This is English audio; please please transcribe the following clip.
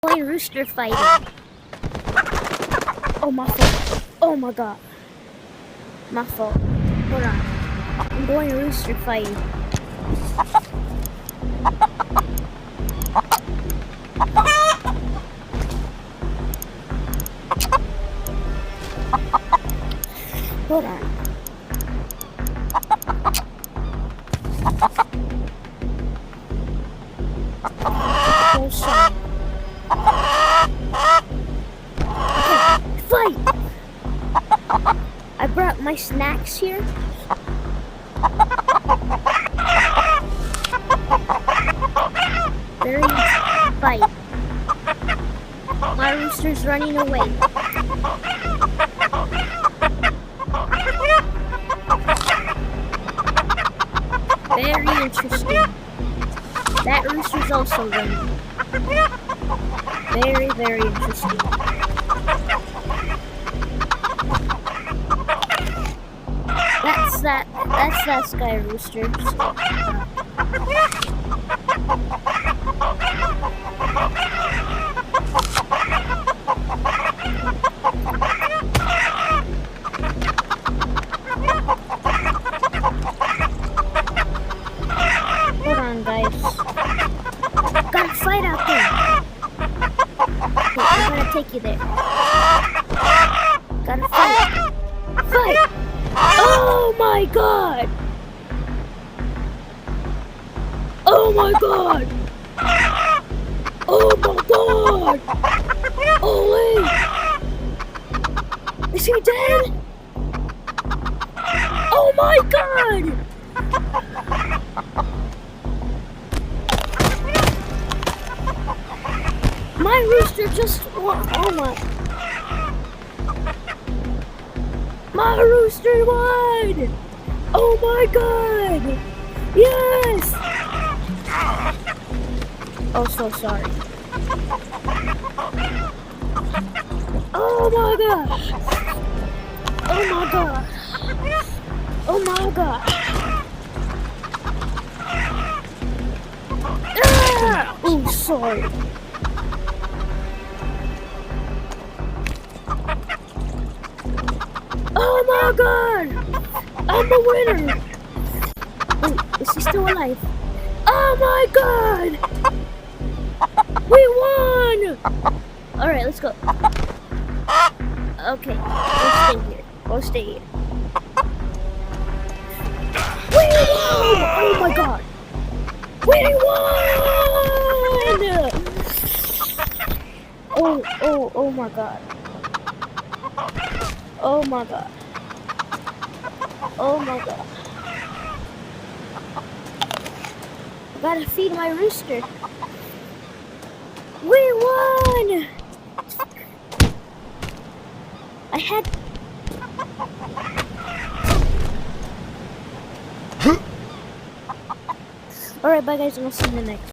Going rooster fighting. Oh, my fault. Oh my god. My fault. Hold on. I'm going rooster fighting. Hold on. Oh, sorry. Okay, fight! I brought my snacks here. Very fight. My rooster's running away. Very interesting. That rooster's also running. Very, very interesting. That's that sky rooster. Hold on, guys. Gotta fight out there. Okay, I'm gonna take you there. Gotta fight. Fight! Oh my god! Oh my god! Oh my god! Holy! Is he dead? Oh my god! My rooster just won. Oh my. My rooster won! Oh my god! Yes! Oh, so sorry. Oh my gosh! Oh my god! Oh my god! Ah! Oh, sorry. Oh my god! I'm the winner! Wait, is he still alive? Oh my god! We won! Alright, let's go. Okay, we'll stay here. We'll stay here. We won! Oh my god! We won! Oh my god. Oh my god. Oh my god. I gotta feed my rooster. We won! I had... Alright, bye guys, and I'll see you in the next.